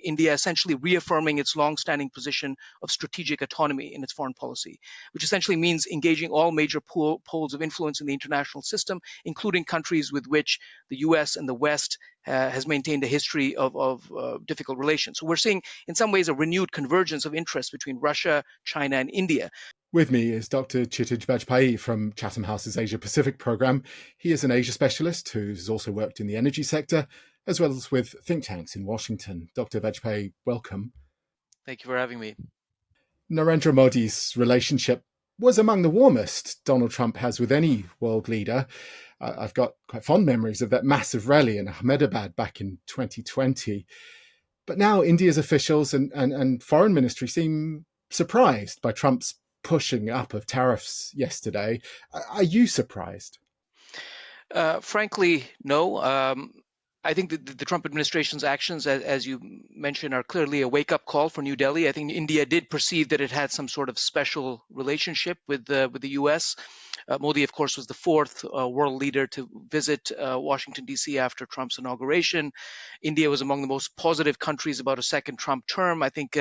India essentially reaffirming its long-standing position of strategic autonomy in its foreign policy, which essentially means engaging all major poles of influence in the international system, including countries with which the US and the West has maintained a history of difficult relations. So we're seeing, in some ways, a renewed convergence of interests between Russia, China, and India. With me is Dr. Chietigj Bajpaee from Chatham House's Asia Pacific programme. He is an Asia specialist who's also worked in the energy sector, as well as with think tanks in Washington. Dr. Bajpaee, welcome. Thank you for having me. Narendra Modi's relationship was among the warmest Donald Trump has with any world leader. I've got quite fond memories of that massive rally in Ahmedabad back in 2020. But now India's officials and foreign ministry seem surprised by Trump's pushing up of tariffs yesterday. Are you surprised? Frankly, no. I think the Trump administration's actions, as you mentioned, are clearly a wake-up call for New Delhi. I think India did perceive that it had some sort of special relationship with the U.S. Modi, of course, was the fourth world leader to visit Washington, D.C. after Trump's inauguration. India was among the most positive countries about a second Trump term. I think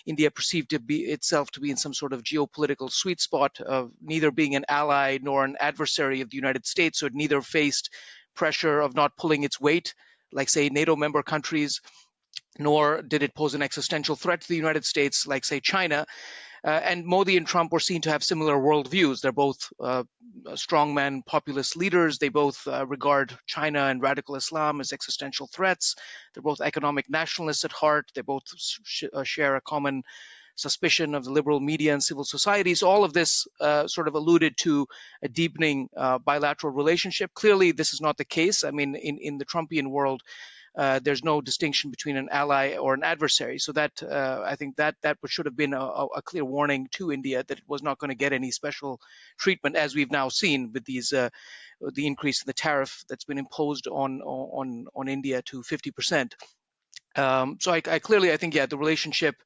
India perceived itself to be in some sort of geopolitical sweet spot of neither being an ally nor an adversary of the United States. So it neither faced pressure of not pulling its weight, like, say, NATO member countries, nor did it pose an existential threat to the United States, like, say, China. And Modi and Trump were seen to have similar worldviews. They're both strongman populist leaders. They both regard China and radical Islam as existential threats. They're both economic nationalists at heart. They both share a common suspicion of the liberal media and civil society. So all of this sort of alluded to a deepening bilateral relationship. Clearly, this is not the case. I mean, in the Trumpian world, there's no distinction between an ally or an adversary. So that I think that should have been a clear warning to India that it was not going to get any special treatment, as we've now seen with these the increase in the tariff that's been imposed on India to 50%. So I clearly, I think, the relationship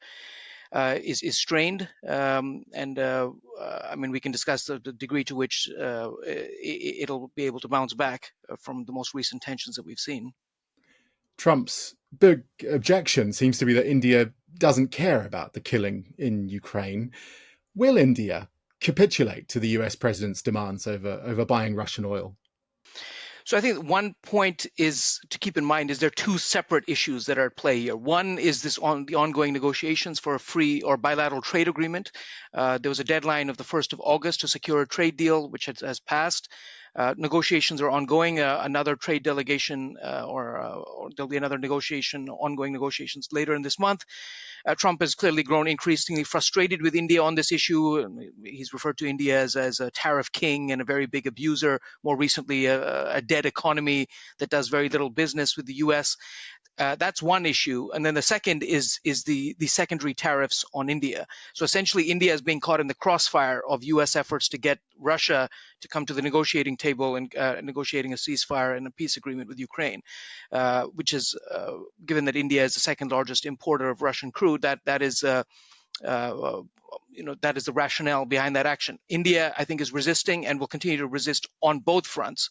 is strained, and I mean, we can discuss the degree to which it'll be able to bounce back from the most recent tensions that we've seen. Trump's big objection seems to be that India doesn't care about the killing in Ukraine. Will India capitulate to the US president's demands over buying Russian oil? So I think one point is to keep in mind is there are two separate issues that are at play here. One is the ongoing negotiations for a free or bilateral trade agreement. There was a deadline of the 1st of August to secure a trade deal, which has passed. Negotiations are ongoing. Another trade delegation or there'll be another ongoing negotiations later in this month. Trump has clearly grown increasingly frustrated with India on this issue. He's referred to India as a tariff king and a very big abuser. More recently, a dead economy that does very little business with the U.S. That's one issue. And then the second is the secondary tariffs on India. So essentially, India is being caught in the crossfire of U.S. efforts to get Russia to come to the negotiating table and negotiating a ceasefire and a peace agreement with Ukraine, which is, given that India is the second largest importer of Russian crude, that is that is the rationale behind that action. India, I think, is resisting and will continue to resist on both fronts.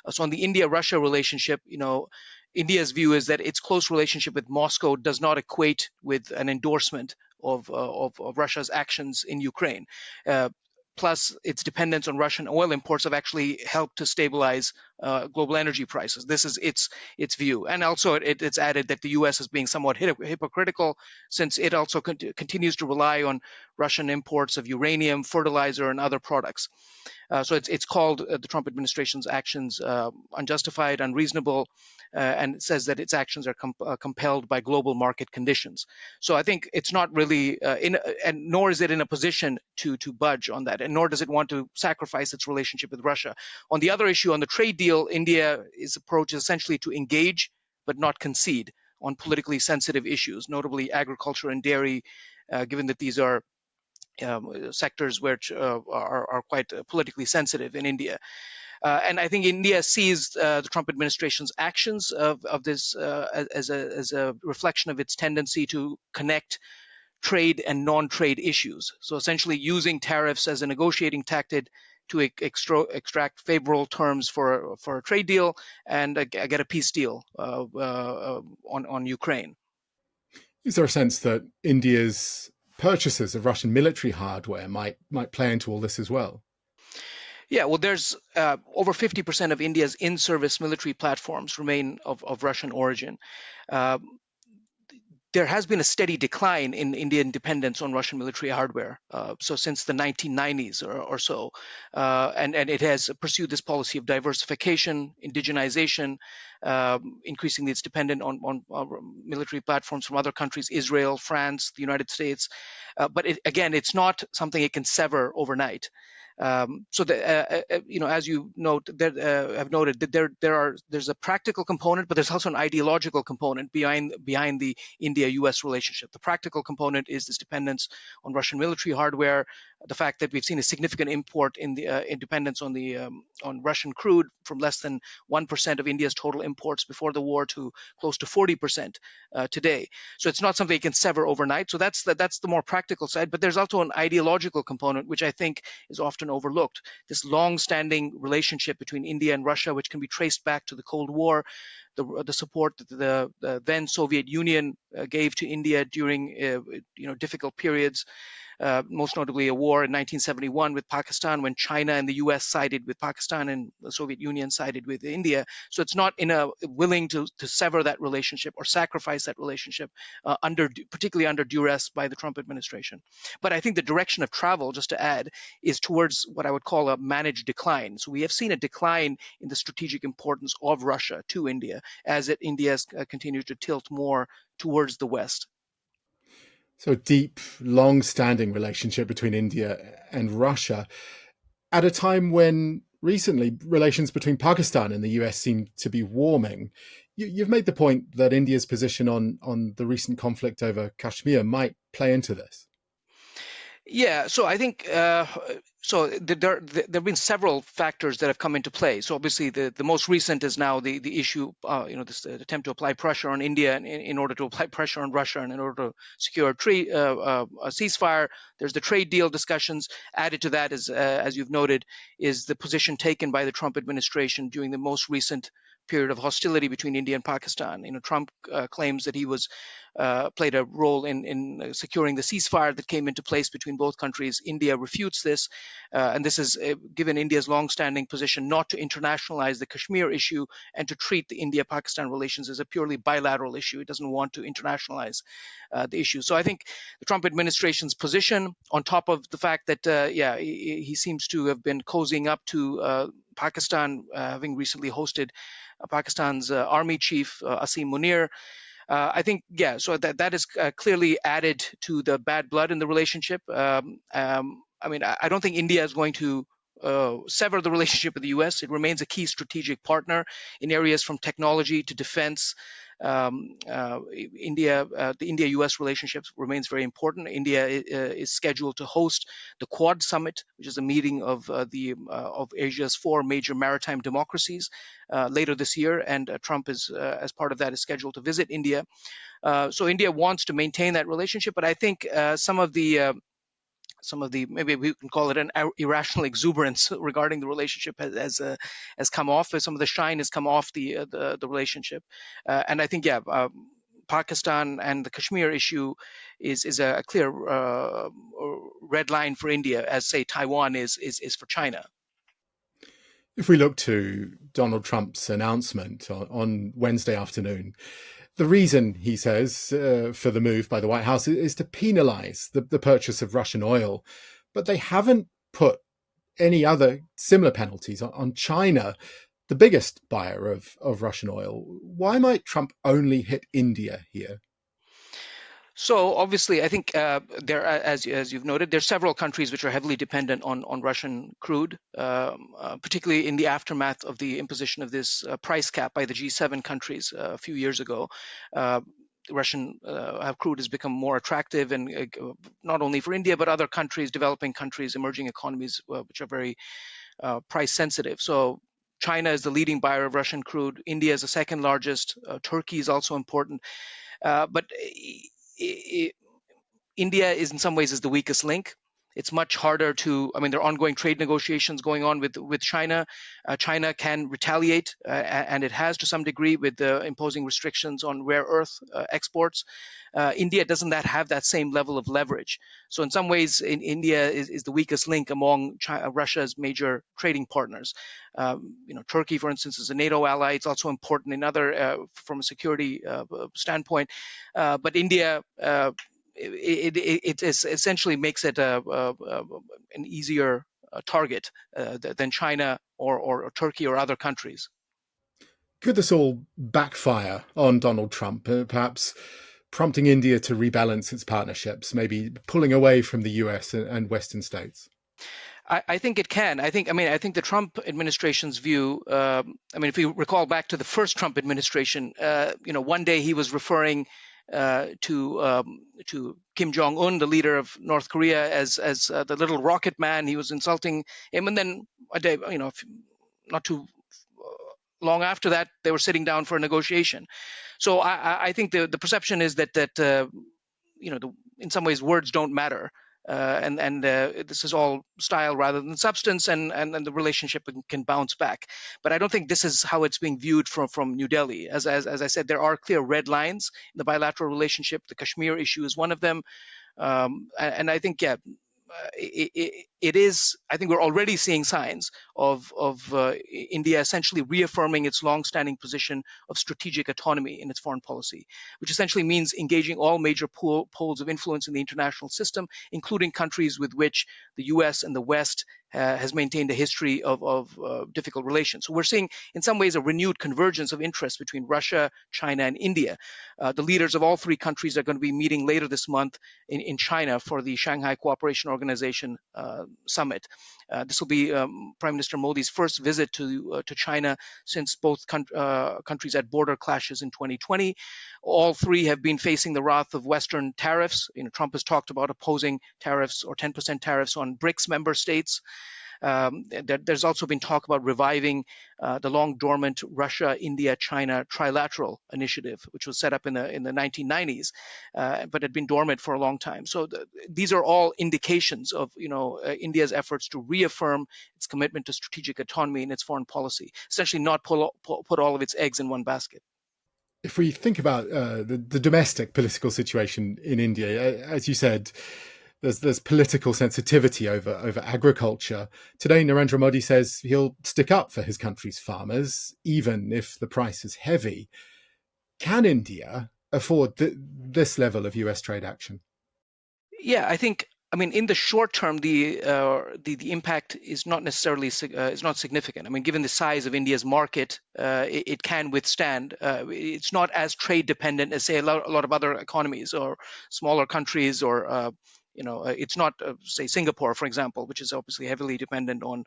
So on the India-Russia relationship, India's view is that its close relationship with Moscow does not equate with an endorsement of Russia's actions in Ukraine. Plus, its dependence on Russian oil imports have actually helped to stabilize global energy prices. This is its view. And also, it's added that the U.S. is being somewhat hypocritical, since it also continues to rely on Russian imports of uranium, fertilizer, and other products. So it's called the Trump administration's actions unjustified, unreasonable, and it says that its actions are compelled by global market conditions. So I think it's not really, and nor is it in a position to budge on that, and nor does it want to sacrifice its relationship with Russia. On the other issue, on the trade deal, India's approach is essentially to engage but not concede on politically sensitive issues, notably agriculture and dairy, given that these are sectors which are quite politically sensitive in India. And I think India sees the Trump administration's actions of this as a reflection of its tendency to connect trade and non-trade issues. So essentially using tariffs as a negotiating tactic to extract favorable terms for a trade deal and get a peace deal on Ukraine. Is there a sense that India's purchases of Russian military hardware might play into all this as well? Yeah, well, there's over 50% of India's in-service military platforms remain of Russian origin. Uh, there has been a steady decline in Indian dependence on Russian military hardware. So since the 1990s or so, and it has pursued this policy of diversification, indigenization, increasingly it's dependent on military platforms from other countries, Israel, France, the United States. But again, it's not something it can sever overnight. So as you note, have noted that there's a practical component, but there's also an ideological component behind the India-U.S. relationship. The practical component is this dependence on Russian military hardware, the fact that we've seen a significant import in the dependence on Russian crude from less than 1% of India's total imports before the war to close to 40% today. So it's not something you can sever overnight. So that's the more practical side. But there's also an ideological component, which I think is often overlooked. This long-standing relationship between India and Russia, which can be traced back to the Cold War, the support that the then Soviet Union gave to India during difficult periods, most notably a war in 1971 with Pakistan when China and the US sided with Pakistan and the Soviet Union sided with India. So it's not willing to sever that relationship or sacrifice that relationship particularly under duress by the Trump administration. But I think the direction of travel, just to add, is towards what I would call a managed decline. So we have seen a decline in the strategic importance of Russia to India as India has continued to tilt more towards the West. So, a deep, long standing relationship between India and Russia at a time when recently relations between Pakistan and the US seem to be warming. You've made the point that India's position on the recent conflict over Kashmir might play into this. Yeah, so I think there have been several factors that have come into play. So obviously, the most recent is now the issue, this attempt to apply pressure on India in order to apply pressure on Russia and in order to secure a ceasefire. There's the trade deal discussions. Added to that is, as you've noted, is the position taken by the Trump administration during the most recent period of hostility between India and Pakistan. Trump claims that he was played a role in securing the ceasefire that came into place between both countries. India refutes this, and this is given India's long-standing position not to internationalize the Kashmir issue and to treat the India-Pakistan relations as a purely bilateral issue. It doesn't want to internationalize the issue. So I think the Trump administration's position, on top of the fact that, he seems to have been cozying up to Pakistan, having recently hosted Pakistan's army chief, Asim Munir. I think, yeah, so that is clearly added to the bad blood in the relationship. I don't think India is going to sever the relationship with the U.S. It remains a key strategic partner in areas from technology to defense. The India-U.S. relationship remains very important. India is scheduled to host the Quad Summit, which is a meeting of Asia's four major maritime democracies, later this year, and Trump is, as part of that, is scheduled to visit India. So India wants to maintain that relationship, but I think some of the maybe we can call it an irrational exuberance regarding the relationship has come off. Some of the shine has come off the relationship, and I think Pakistan and the Kashmir issue is a clear red line for India, as say Taiwan is for China. If we look to Donald Trump's announcement on Wednesday afternoon, the reason, he says, for the move by the White House is to penalize the purchase of Russian oil. But they haven't put any other similar penalties on China, the biggest buyer of Russian oil. Why might Trump only hit India here? So obviously, I think as you've noted, there's several countries which are heavily dependent on Russian crude, particularly in the aftermath of the imposition of this price cap by the G7 countries a few years ago. Russian crude has become more attractive, and not only for India but other countries, developing countries, emerging economies, which are very price sensitive. So China is the leading buyer of Russian crude. India is the second largest. Turkey is also important, but India is in some ways is the weakest link. It's much harder to. I mean, there are ongoing trade negotiations going on with China. China can retaliate, and it has to some degree with imposing restrictions on rare earth exports. India doesn't have that same level of leverage. So in some ways, India is the weakest link among Russia's major trading partners. Turkey, for instance, is a NATO ally. It's also important in other from a security standpoint. But India. It essentially makes it an easier target than China or Turkey or other countries. Could this all backfire on Donald Trump, perhaps prompting India to rebalance its partnerships, maybe pulling away from the US and Western states? I think it can. I think the Trump administration's view. If you recall back to the first Trump administration, one day he was referring to Kim Jong Un, the leader of North Korea, as the little rocket man. He was insulting him, and then a day, not too long after that, they were sitting down for a negotiation. So I think the perception is that in some ways words don't matter. And this is all style rather than substance, and the relationship can bounce back. But I don't think this is how it's being viewed from New Delhi. As I said, there are clear red lines in the bilateral relationship. The Kashmir issue is one of them, and I think it is. I think we're already seeing signs of India essentially reaffirming its long-standing position of strategic autonomy in its foreign policy, which essentially means engaging all major poles of influence in the international system, including countries with which the U.S. and the West has maintained a history of difficult relations. So we're seeing, in some ways, a renewed convergence of interests between Russia, China, and India. The leaders of all three countries are going to be meeting later this month in China for the Shanghai Cooperation Organization summit. This will be Prime Minister Modi's first visit to China since both countries had border clashes in 2020. All three have been facing the wrath of Western tariffs. Trump has talked about opposing tariffs or 10% tariffs on BRICS member states. There's also been talk about reviving the long dormant Russia, India, China trilateral initiative, which was set up in the 1990s, but had been dormant for a long time. So these are all indications of India's efforts to reaffirm its commitment to strategic autonomy in its foreign policy, essentially not put all of its eggs in one basket. If we think about the domestic political situation in India, as you said, there's political sensitivity over agriculture. Today, Narendra Modi says he'll stick up for his country's farmers, even if the price is heavy. Can India afford this level of US trade action? Yeah, I think. In the short term, the impact is not necessarily is not significant. Given the size of India's market, it can withstand. It's not as trade dependent as, say, a lot of other economies or smaller countries, or it's not, say, Singapore, for example, which is obviously heavily dependent on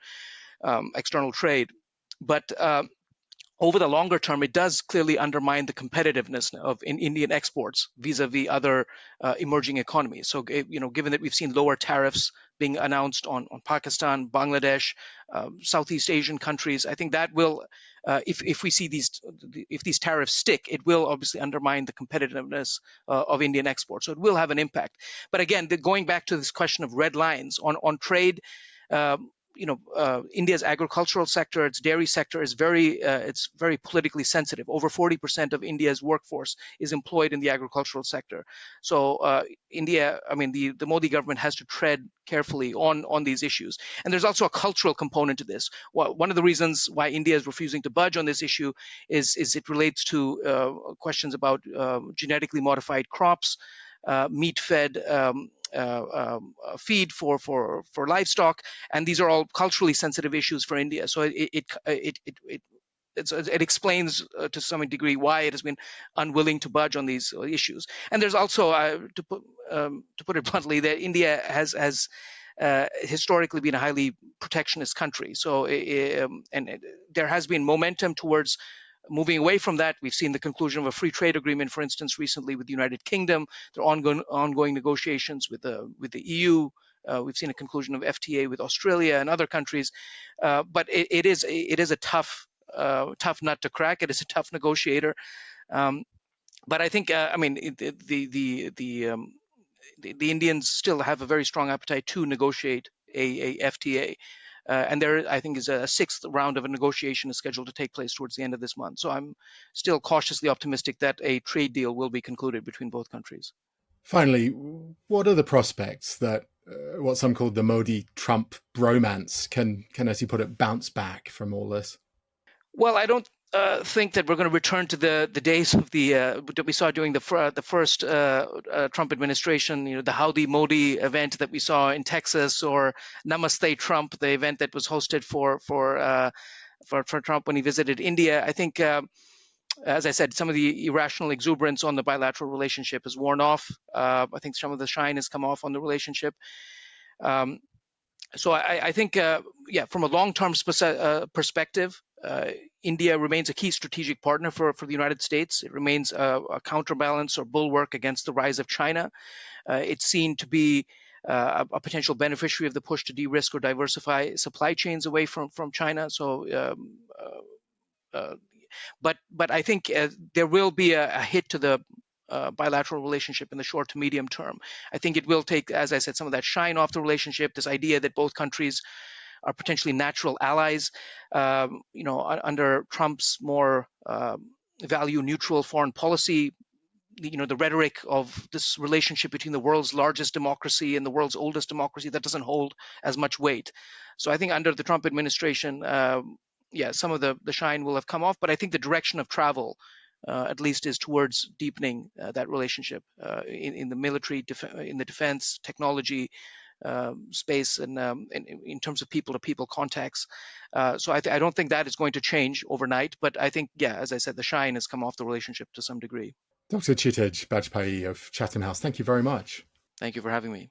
external trade. But over the longer term, it does clearly undermine the competitiveness of Indian exports vis-a-vis other emerging economies. So, given that we've seen lower tariffs being announced on Pakistan, Bangladesh, Southeast Asian countries, I think that will, if we see if these tariffs stick, it will obviously undermine the competitiveness of Indian exports. So it will have an impact. But again, going back to this question of red lines on trade. India's agricultural sector, its dairy sector, is it's very politically sensitive. Over 40% of India's workforce is employed in the agricultural sector. So India, the Modi government has to tread carefully on these issues. And there's also a cultural component to this. One of the reasons why India is refusing to budge on this issue is it relates to questions about genetically modified crops, meat-fed feed for livestock, and these are all culturally sensitive issues for India. So it explains to some degree why it has been unwilling to budge on these issues. And there's also, to put it bluntly, that India has historically been a highly protectionist country. So there has been momentum towards moving away from that. We've seen the conclusion of a free trade agreement, for instance, recently with the United Kingdom. There are ongoing negotiations with the EU. We've seen a conclusion of FTA with Australia and other countries. But it is a tough nut to crack. It is a tough negotiator. But I think, the Indians still have a very strong appetite to negotiate a FTA. And there, I think, is a sixth round of a negotiation is scheduled to take place towards the end of this month. So I'm still cautiously optimistic that a trade deal will be concluded between both countries. Finally, what are the prospects that what some call the Modi-Trump bromance can, as you put it, bounce back from all this? Well, I don't think that we're going to return to the days of the that we saw during the first Trump administration. You know, the Howdy Modi event that we saw in Texas, or Namaste Trump, the event that was hosted for Trump when he visited India. I think, as I said, some of the irrational exuberance on the bilateral relationship has worn off. I think some of the shine has come off on the relationship. Um, so I think, yeah, from a long-term perspective, India remains a key strategic partner for the United States. It remains a counterbalance or bulwark against the rise of China. It's seen to be a potential beneficiary of the push to de-risk or diversify supply chains away from China. So, but I think there will be a hit to the bilateral relationship in the short to medium term. I think it will take, as I said, some of that shine off the relationship. This idea that both countries are potentially natural allies. Under Trump's more value neutral foreign policy, the rhetoric of this relationship between the world's largest democracy and the world's oldest democracy, that doesn't hold as much weight. So I think under the Trump administration, yeah, some of the shine will have come off, but I think the direction of travel, at least, is towards deepening that relationship in the military, in the defense, technology space, and in terms of people-to-people contacts. So I don't think that is going to change overnight, but I think, yeah, as I said, the shine has come off the relationship to some degree. Dr. Chietigj Bajpaee of Chatham House, thank you very much. Thank you for having me.